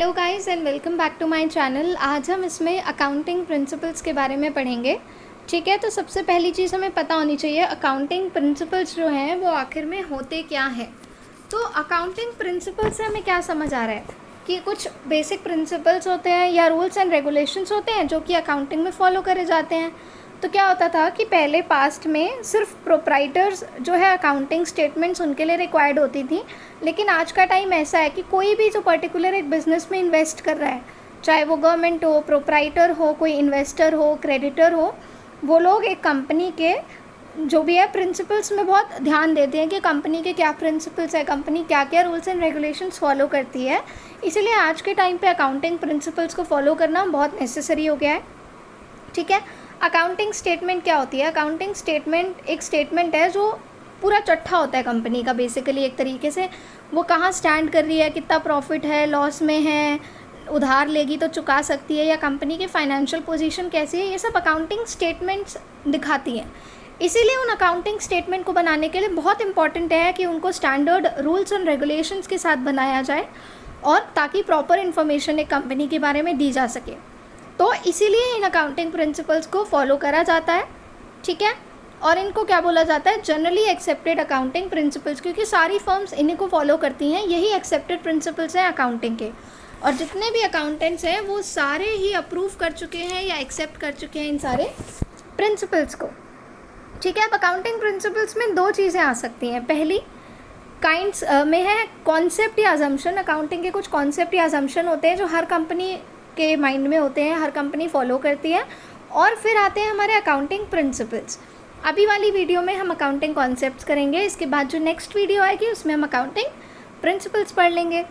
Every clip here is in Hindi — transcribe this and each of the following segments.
Hello guys and welcome back to my channel. आज हम इसमें अकाउंटिंग प्रिंसिपल्स के बारे में पढ़ेंगे। ठीक है, तो सबसे पहली चीज़ हमें पता होनी चाहिए अकाउंटिंग प्रिंसिपल्स जो हैं वो आखिर में होते क्या हैं। तो अकाउंटिंग प्रिंसिपल्स से हमें क्या समझ आ रहा है कि कुछ बेसिक प्रिंसिपल्स होते हैं या रूल्स एंड रेगुलेशंस होते हैं जो कि अकाउंटिंग में फॉलो करे जाते हैं। तो क्या होता था कि पहले पास्ट में सिर्फ प्रोप्राइटर्स जो है अकाउंटिंग स्टेटमेंट्स उनके लिए रिक्वायर्ड होती थी, लेकिन आज का टाइम ऐसा है कि कोई भी जो पर्टिकुलर एक बिज़नेस में इन्वेस्ट कर रहा है, चाहे वो गवर्नमेंट हो, प्रोप्राइटर हो, कोई इन्वेस्टर हो, क्रेडिटर हो, वो लोग एक कंपनी के जो भी है प्रिंसिपल्स में बहुत ध्यान देते हैं कि कंपनी के क्या प्रिंसिपल्स है, कंपनी क्या क्या रूल्स एंड रेगुलेशंस फॉलो करती है। इसीलिए आज के टाइम पे अकाउंटिंग प्रिंसिपल्स को फॉलो करना बहुत नेसेसरी हो गया है। ठीक है, अकाउंटिंग स्टेटमेंट क्या होती है? अकाउंटिंग स्टेटमेंट एक स्टेटमेंट है जो पूरा चट्ठा होता है कंपनी का। बेसिकली एक तरीके से वो कहाँ स्टैंड कर रही है, कितना प्रॉफिट है, लॉस में है, उधार लेगी तो चुका सकती है, या कंपनी की फाइनेंशियल पोजीशन कैसी है, ये सब अकाउंटिंग स्टेटमेंट्स दिखाती हैं। इसीलिए उन अकाउंटिंग स्टेटमेंट को बनाने के लिए बहुत इंपॉर्टेंट है कि उनको स्टैंडर्ड रूल्स एंड रेगुलेशंस के साथ बनाया जाए, और ताकि प्रॉपर इन्फॉर्मेशन एक कंपनी के बारे में दी जा सके। तो इसीलिए इन अकाउंटिंग प्रिंसिपल्स को फॉलो करा जाता है। ठीक है, और इनको क्या बोला जाता है? जनरली एक्सेप्टेड अकाउंटिंग प्रिंसिपल्स, क्योंकि सारी फर्म्स इन्हीं को फॉलो करती हैं। यही एक्सेप्टेड प्रिंसिपल्स हैं अकाउंटिंग के, और जितने भी अकाउंटेंट्स हैं वो सारे ही अप्रूव कर चुके हैं या एक्सेप्ट कर चुके हैं इन सारे प्रिंसिपल्स को। ठीक है, अब अकाउंटिंग प्रिंसिपल्स में दो चीज़ें आ सकती हैं। पहली काइंड्स में है कॉन्सेप्ट या अजम्पशन। अकाउंटिंग के कुछ कॉन्सेप्ट या अजम्पशन होते हैं जो हर कंपनी के माइंड में होते हैं, हर कंपनी फॉलो करती है। और फिर आते हैं हमारे अकाउंटिंग प्रिंसिपल्स। अभी वाली वीडियो में हम अकाउंटिंग कॉन्सेप्ट्स करेंगे, इसके बाद जो नेक्स्ट वीडियो आएगी उसमें हम अकाउंटिंग प्रिंसिपल्स पढ़ लेंगे।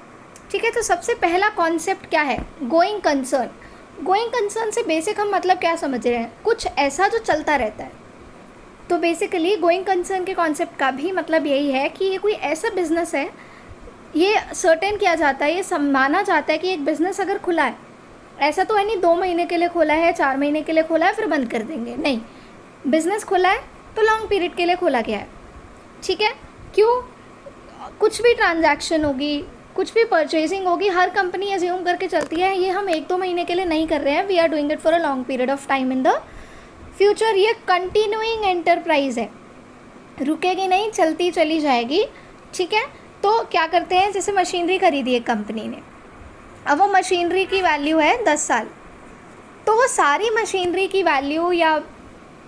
ठीक है, तो सबसे पहला कॉन्सेप्ट क्या है? Going concern. गोइंग कंसर्न से बेसिक हम मतलब क्या समझ रहे हैं? कुछ ऐसा जो चलता रहता है। तो बेसिकली गोइंग कंसर्न के कॉन्सेप्ट का भी मतलब यही है कि ये कोई ऐसा बिजनेस है, ये सर्टेन किया जाता है, ये माना जाता है कि एक बिज़नेस अगर खुला है, ऐसा तो है नहीं 2 महीने के लिए खोला है, 4 महीने के लिए खोला है फिर बंद कर देंगे, नहीं। बिज़नेस खुला है तो लॉन्ग पीरियड के लिए खोला गया है। ठीक है, क्यों? कुछ भी ट्रांजैक्शन होगी, कुछ भी परचेजिंग होगी, हर कंपनी एज्यूम करके चलती है ये हम 1-2 महीने के लिए नहीं कर रहे हैं, we are doing it for a long period of time in the future. ये कंटिन्यूइंग एंटरप्राइज है, रुकेगी नहीं, चलती चली जाएगी। ठीक है, तो क्या करते हैं, जैसे मशीनरी खरीदी एक कंपनी ने, अब वो मशीनरी की वैल्यू है 10 साल, तो वो सारी मशीनरी की वैल्यू या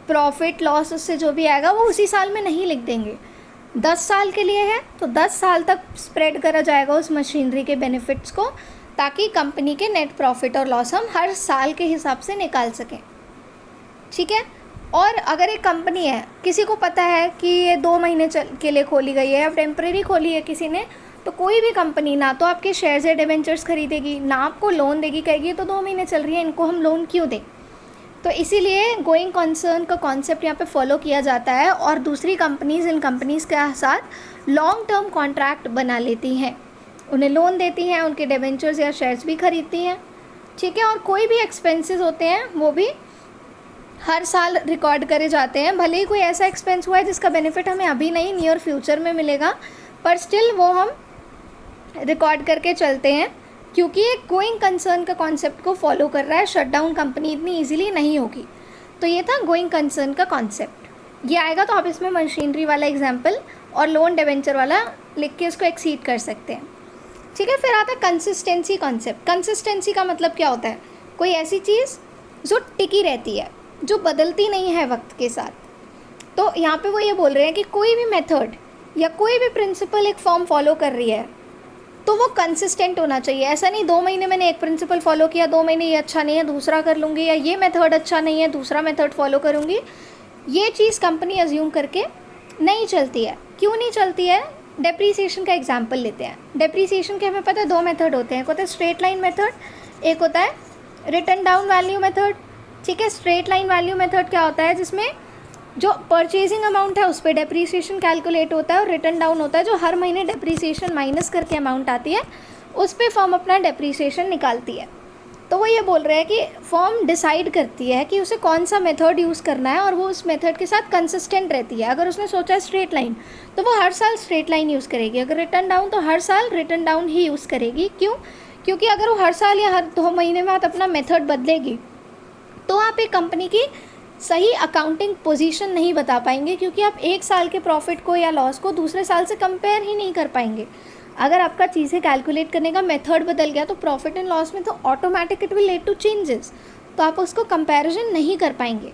प्रॉफिट लॉस उससे जो भी आएगा वो उसी साल में नहीं लिख देंगे। 10 साल के लिए है तो 10 साल तक स्प्रेड करा जाएगा उस मशीनरी के बेनिफिट्स को, ताकि कंपनी के नेट प्रॉफिट और लॉस हम हर साल के हिसाब से निकाल सकें। ठीक है, और अगर एक कंपनी है, किसी को पता है कि ये 2 महीने के लिए खोली गई है, अब टेम्परेरी खोली है किसी ने, तो कोई भी कंपनी ना तो आपके शेयर्स या डिबेंचर्स खरीदेगी, ना आपको लोन देगी, कहेगी तो 2 महीने चल रही है, इनको हम लोन क्यों दें। तो इसीलिए गोइंग कंसर्न का कॉन्सेप्ट यहाँ पे फॉलो किया जाता है, और दूसरी कंपनीज़ इन कंपनीज़ के साथ लॉन्ग टर्म कॉन्ट्रैक्ट बना लेती हैं, उन्हें लोन देती हैं, उनके डिबेंचर्स या शेयर्स भी खरीदती हैं। ठीक है, और कोई भी एक्सपेंसेस होते हैं वो भी हर साल रिकॉर्ड करे जाते हैं। भले ही कोई ऐसा एक्सपेंस हुआ है जिसका बेनिफिट हमें अभी नहीं, नियर फ्यूचर में मिलेगा, पर स्टिल वो हम रिकॉर्ड करके चलते हैं, क्योंकि एक गोइंग कंसर्न का कॉन्सेप्ट को फॉलो कर रहा है। शटडाउन कंपनी इतनी इजीली नहीं होगी। तो ये था गोइंग कंसर्न का कॉन्सेप्ट। ये आएगा तो आप इसमें मशीनरी वाला एग्जांपल और लोन डिबेंचर वाला लिख के इसको एक्सीड कर सकते हैं। ठीक है, फिर आता है कंसिस्टेंसी कॉन्सेप्ट। कंसिस्टेंसी का मतलब क्या होता है? कोई ऐसी चीज़ जो टिकी रहती है, जो बदलती नहीं है वक्त के साथ। तो यहाँ पे वो ये बोल रहे हैं कि कोई भी मेथड या कोई भी प्रिंसिपल एक फॉर्म फॉलो कर रही है तो वो कंसिस्टेंट होना चाहिए। ऐसा नहीं 2 महीने मैंने एक प्रिंसिपल फॉलो किया, 2 महीने ये अच्छा नहीं है दूसरा कर लूँगी, या ये मेथड अच्छा नहीं है दूसरा मेथड फॉलो करूँगी। ये चीज़ कंपनी अज्यूम करके नहीं चलती है। क्यों नहीं चलती है? डेप्रीसिएशन का एग्जाम्पल लेते हैं। डेप्रीसिएशन के हमें पता है 2 मेथड होते हैं, एक होता है स्ट्रेट लाइन मेथड, एक होता है रिटन डाउन वैल्यू मेथड। ठीक है, स्ट्रेट लाइन वैल्यू मेथड क्या होता है? जिसमें जो परचेजिंग अमाउंट है उस पर डेप्रीसिएशन कैलकुलेट होता है, और रिटर्न डाउन होता है जो हर महीने डेप्रीसिएशन माइनस करके अमाउंट आती है उस पर फर्म अपना डेप्रीसिएशन निकालती है। तो वो ये बोल रहे हैं कि फर्म डिसाइड करती है कि उसे कौन सा मेथड यूज़ करना है, और वो उस मेथड के साथ कंसिस्टेंट रहती है। अगर उसने सोचा है स्ट्रेट लाइन तो वो हर साल स्ट्रेट लाइन यूज़ करेगी, अगर रिटर्न डाउन तो हर साल रिटर्न डाउन ही यूज़ करेगी। क्यों? क्योंकि अगर वो हर साल या हर 2 महीने बाद अपना मेथड बदलेगी तो आप एक कंपनी की सही अकाउंटिंग पोजीशन नहीं बता पाएंगे, क्योंकि आप एक साल के प्रॉफिट को या लॉस को दूसरे साल से कंपेयर ही नहीं कर पाएंगे। अगर आपका चीज़ें कैलकुलेट करने का मेथड बदल गया तो प्रॉफिट एंड लॉस में तो automatic it will lead to changes, तो आप उसको कंपैरिजन नहीं कर पाएंगे।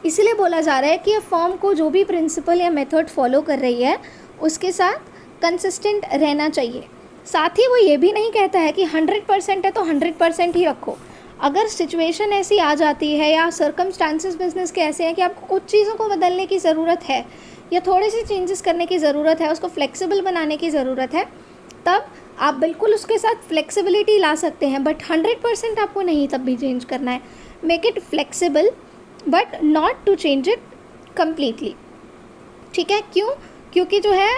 इसीलिए बोला जा रहा है कि फर्म को जो भी प्रिंसिपल या मेथड फॉलो कर रही है उसके साथ कंसिस्टेंट रहना चाहिए। साथ ही वो ये भी नहीं कहता है कि 100% है तो 100% ही रखो। अगर सिचुएशन ऐसी आ जाती है या सर्कमस्टांसेस बिजनेस के ऐसे हैं कि आपको कुछ चीज़ों को बदलने की ज़रूरत है या थोड़ी सी चेंजेस करने की ज़रूरत है, उसको फ्लेक्सिबल बनाने की ज़रूरत है, तब आप बिल्कुल उसके साथ फ्लेक्सिबिलिटी ला सकते हैं, बट 100% आपको नहीं तब भी चेंज करना है। Make it flexible but not to change it completely. ठीक है, क्यों? क्योंकि जो है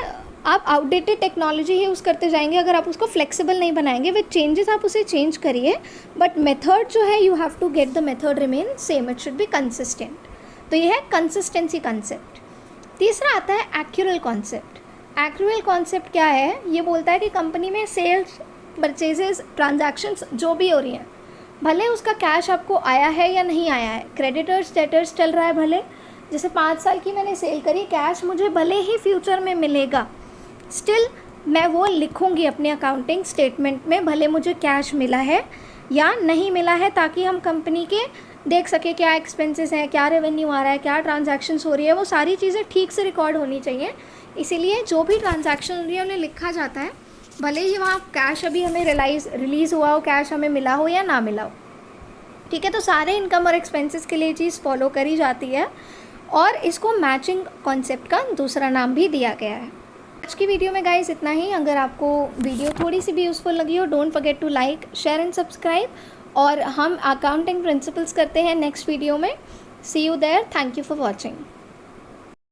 आप आउटडेटेड टेक्नोलॉजी यूज़ करते जाएंगे अगर आप उसको फ्लेक्सिबल नहीं बनाएंगे। विद चेंजेस आप उसे चेंज करिए, बट मेथड जो है you have to get the method remain same, it should be consistent. तो ये है कंसिस्टेंसी कॉन्सेप्ट। तीसरा आता है एक्यूरल कॉन्सेप्ट। एक्यूरल कॉन्सेप्ट क्या है? ये बोलता है कि कंपनी में सेल्स, परचेजेस, ट्रांजैक्शंस जो भी हो रही हैं, भले उसका कैश आपको आया है या नहीं आया है, क्रेडिटर्स डेटर्स चल रहा है, भले जैसे 5 साल की मैंने सेल करी, कैश मुझे भले ही फ्यूचर में मिलेगा, स्टिल मैं वो लिखूँगी अपने अकाउंटिंग स्टेटमेंट में, भले मुझे कैश मिला है या नहीं मिला है, ताकि हम कंपनी के देख सके क्या एक्सपेंसेस हैं, क्या रेवेन्यू आ रहा है, क्या ट्रांजैक्शंस हो रही है, वो सारी चीज़ें ठीक से रिकॉर्ड होनी चाहिए। इसीलिए जो भी ट्रांजैक्शन हो रही है उन्हें लिखा जाता है, भले ही वहाँ कैश अभी हमें रिलीज़ हुआ हो, कैश हमें मिला हो या ना मिला हो। ठीक है, तो सारे इनकम और एक्सपेंसेस के लिए चीज़ फॉलो करी जाती है और इसको मैचिंग कॉन्सेप्ट का दूसरा नाम भी दिया गया है। आज की वीडियो में गाइस इतना ही। अगर आपको वीडियो थोड़ी सी भी यूज़फुल लगी हो, don't forget to like, share and subscribe. और हम अकाउंटिंग प्रिंसिपल्स करते हैं नेक्स्ट वीडियो में। See you there. Thank you for watching.